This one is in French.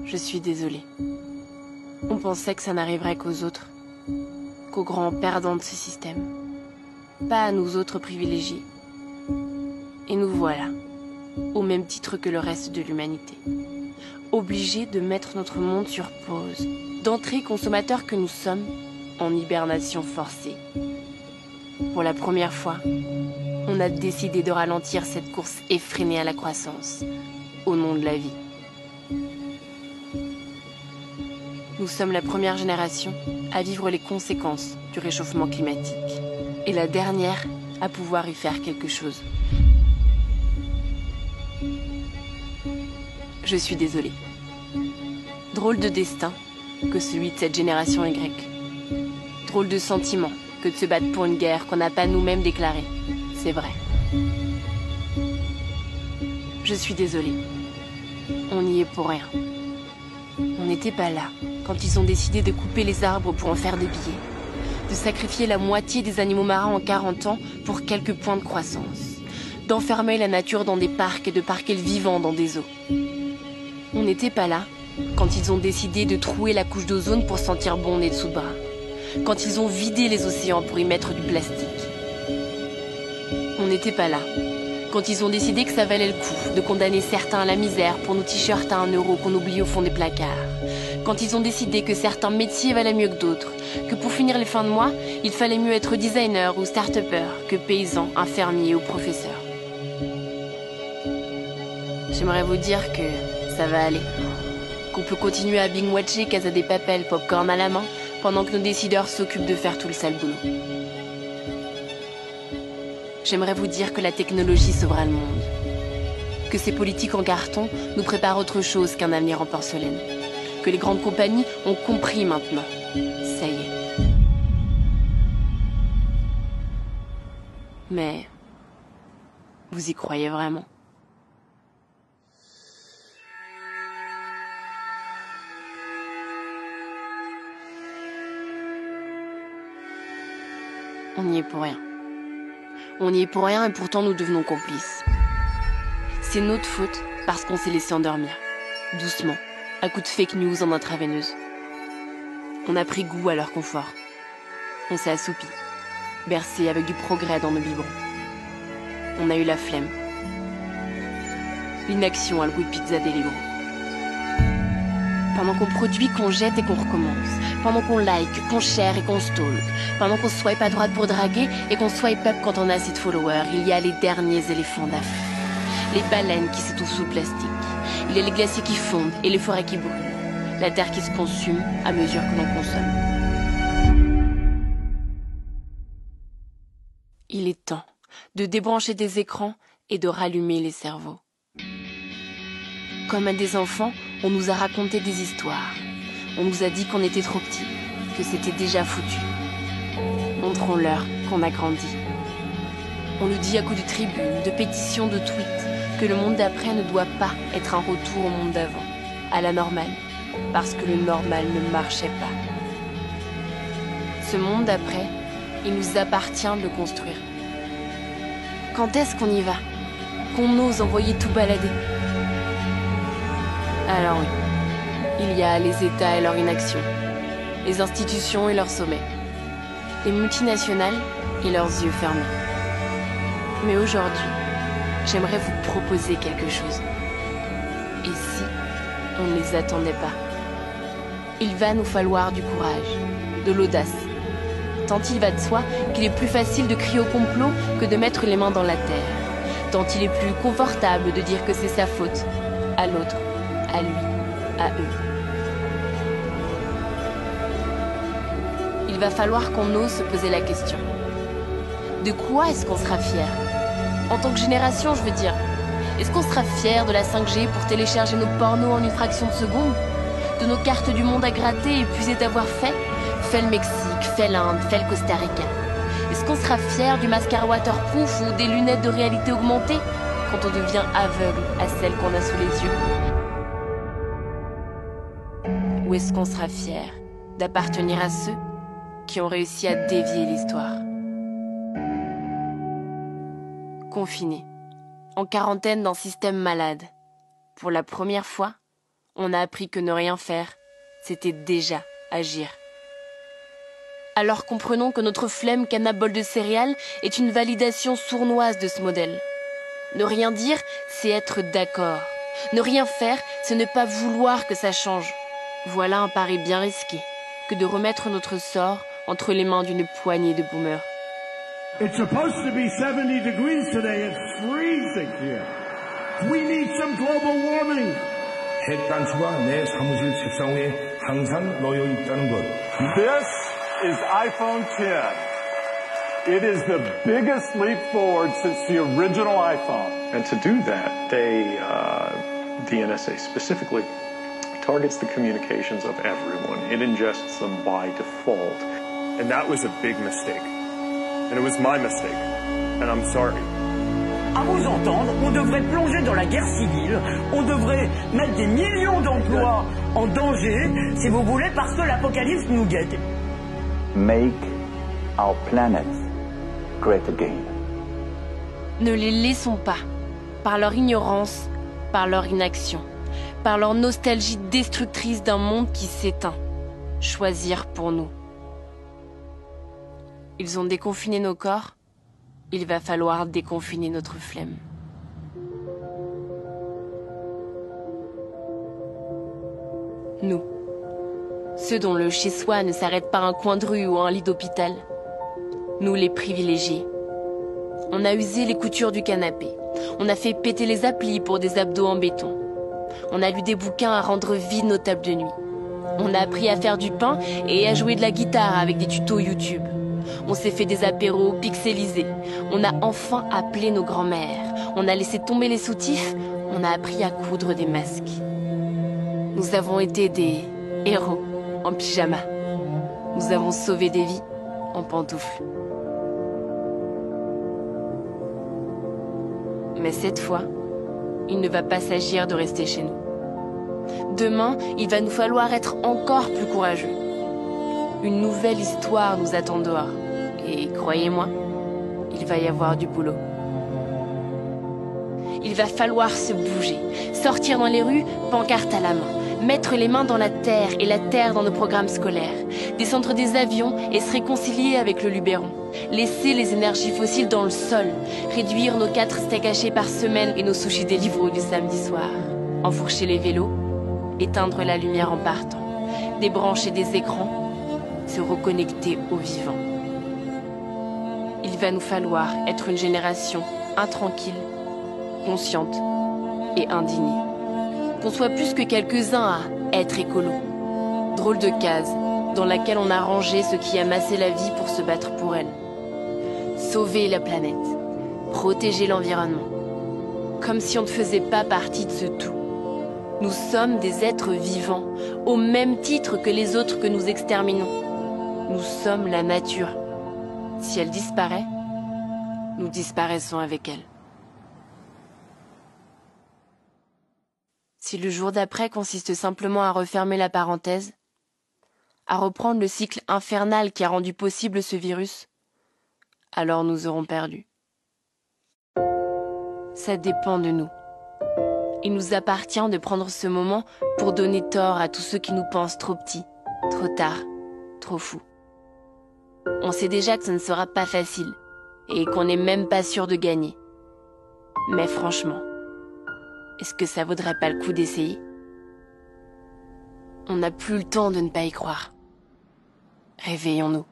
Je suis désolée. On pensait que ça n'arriverait qu'aux autres, qu'aux grands perdants de ce système, pas à nous autres privilégiés. Et nous voilà, au même titre que le reste de l'humanité, obligés de mettre notre monde sur pause, d'entrer consommateurs que nous sommes en hibernation forcée. Pour la première fois, on a décidé de ralentir cette course effrénée à la croissance, au nom de la vie. Nous sommes la première génération à vivre les conséquences du réchauffement climatique, et la dernière à pouvoir y faire quelque chose. Je suis désolée. Drôle de destin que celui de cette génération Y. Drôle de sentiment que de se battre pour une guerre qu'on n'a pas nous-mêmes déclarée. C'est vrai. Je suis désolée. On n'y est pour rien. On n'était pas là quand ils ont décidé de couper les arbres pour en faire des billets, de sacrifier la moitié des animaux marins en 40 ans pour quelques points de croissance, d'enfermer la nature dans des parcs et de parquer le vivant dans des eaux. On n'était pas là quand ils ont décidé de trouer la couche d'ozone pour sentir bon nez dessous de bras, quand ils ont vidé les océans pour y mettre du plastique. On n'était pas là quand ils ont décidé que ça valait le coup de condamner certains à la misère pour nos t-shirts à 1 euro qu'on oublie au fond des placards, quand ils ont décidé que certains métiers valaient mieux que d'autres, que pour finir les fins de mois, il fallait mieux être designer ou start-upper que paysan, infirmier ou professeur. J'aimerais vous dire que ça va aller, qu'on peut continuer à binge-watcher Casa de Papel, popcorn à la main, pendant que nos décideurs s'occupent de faire tout le sale boulot. J'aimerais vous dire que la technologie sauvera le monde, que ces politiques en carton nous préparent autre chose qu'un avenir en porcelaine, que les grandes compagnies ont compris maintenant. Ça y est. Mais vous y croyez vraiment ? On n'y est pour rien. On n'y est pour rien et pourtant nous devenons complices. C'est notre faute parce qu'on s'est laissé endormir, doucement, à coups de fake news en intraveineuse. On a pris goût à leur confort. On s'est assoupi, bercé avec du progrès dans nos biberons. On a eu la flemme. L'inaction a le goût de pizza Deliveroo. Pendant qu'on produit, qu'on jette et qu'on recommence. Pendant qu'on like, qu'on share et qu'on stalk. Pendant qu'on swipe à droite pour draguer et qu'on swipe up quand on a assez de followers, il y a les derniers éléphants d'Afrique. Les baleines qui s'étouffent sous le plastique. Il y a les glaciers qui fondent et les forêts qui brûlent. La terre qui se consume à mesure que l'on consomme. Il est temps de débrancher des écrans et de rallumer les cerveaux. Comme à des enfants, on nous a raconté des histoires. On nous a dit qu'on était trop petits, que c'était déjà foutu. Montrons-leur qu'on a grandi. On nous dit à coups de tribunes, de pétitions, de tweets, que le monde d'après ne doit pas être un retour au monde d'avant, à la normale, parce que le normal ne marchait pas. Ce monde d'après, il nous appartient de le construire. Quand est-ce qu'on y va? Qu'on ose envoyer tout balader? Alors oui, il y a les États et leur inaction, les institutions et leur sommet, les multinationales et leurs yeux fermés. Mais aujourd'hui, j'aimerais vous proposer quelque chose. Et si on ne les attendait pas? Il va nous falloir du courage, de l'audace. Tant il va de soi qu'il est plus facile de crier au complot que de mettre les mains dans la terre. Tant il est plus confortable de dire que c'est sa faute, à l'autre, à lui, à eux. Il va falloir qu'on ose se poser la question. De quoi est-ce qu'on sera fier? En tant que génération, je veux dire. Est-ce qu'on sera fier de la 5G pour télécharger nos pornos en une fraction de seconde? De nos cartes du monde à gratter et puiser d'avoir fait le Mexique, fait l'Inde, fait le Costa Rica? Est-ce qu'on sera fier du mascara waterproof ou des lunettes de réalité augmentée quand on devient aveugle à celles qu'on a sous les yeux? Ou est-ce qu'on sera fier d'appartenir à ceux qui ont réussi à dévier l'histoire? Confinés, en quarantaine dans un système malade, pour la première fois, On a appris que ne rien faire, c'était déjà agir. Alors comprenons que notre flemme canna-bol de céréales est une validation sournoise de ce modèle. Ne rien dire, c'est être d'accord. Ne rien faire, c'est ne pas vouloir que ça change. Voilà un pari bien risqué que de remettre notre sort entre les mains d'une poignée de boomers. It's supposed to be 70 degrees today. It's freezing here. We need some global warming. 핵단추가 내 사무실 책상 위에 항상 놓여 있다는 것. This is iPhone X. It is the biggest leap forward since the original iPhone. And to do that, the NSA specifically targets the communications of everyone. It ingests them by default. And that was a big mistake. And it was my mistake. And I'm sorry. À vous entendre, on devrait plonger dans la guerre civile, on devrait mettre des millions d'emplois en danger, si vous voulez, parce que l'apocalypse nous guette. Make our planet great again. Ne les laissons pas, par leur ignorance, par leur inaction, par leur nostalgie destructrice d'un monde qui s'éteint, choisir pour nous. Ils ont déconfiné nos corps, il va falloir déconfiner notre flemme. Nous, ceux dont le chez-soi ne s'arrête pas à un coin de rue ou à un lit d'hôpital. Nous, les privilégiés. On a usé les coutures du canapé. On a fait péter les applis pour des abdos en béton. On a lu des bouquins à rendre vides nos tables de nuit. On a appris à faire du pain et à jouer de la guitare avec des tutos YouTube. On s'est fait des apéros pixelisés. On a enfin appelé nos grands-mères. On a laissé tomber les soutifs. On a appris à coudre des masques. Nous avons été des héros en pyjama. Nous avons sauvé des vies en pantoufles. Mais cette fois, il ne va pas s'agir de rester chez nous. Demain, il va nous falloir être encore plus courageux. Une nouvelle histoire nous attend dehors. Et croyez-moi, il va y avoir du boulot. Il va falloir se bouger, sortir dans les rues, pancarte à la main, mettre les mains dans la terre et la terre dans nos programmes scolaires, descendre des avions et se réconcilier avec le Luberon, laisser les énergies fossiles dans le sol, réduire nos 4 steaks hachés par semaine et nos sushis Deliveroo du samedi soir, enfourcher les vélos, éteindre la lumière en partant, débrancher des écrans, se reconnecter au vivant. Il va nous falloir être une génération intranquille, consciente et indignée. Qu'on soit plus que quelques-uns à être écolo. Drôle de case dans laquelle on a rangé ceux qui amassaient la vie pour se battre pour elle. Sauver la planète, protéger l'environnement. Comme si on ne faisait pas partie de ce tout. Nous sommes des êtres vivants, au même titre que les autres que nous exterminons. Nous sommes la nature. Si elle disparaît, nous disparaissons avec elle. Si le jour d'après consiste simplement à refermer la parenthèse, à reprendre le cycle infernal qui a rendu possible ce virus, alors nous aurons perdu. Ça dépend de nous. Il nous appartient de prendre ce moment pour donner tort à tous ceux qui nous pensent trop petits, trop tard, trop fous. On sait déjà que ce ne sera pas facile et qu'on n'est même pas sûr de gagner. Mais franchement, est-ce que ça vaudrait pas le coup d'essayer? On n'a plus le temps de ne pas y croire. Réveillons-nous.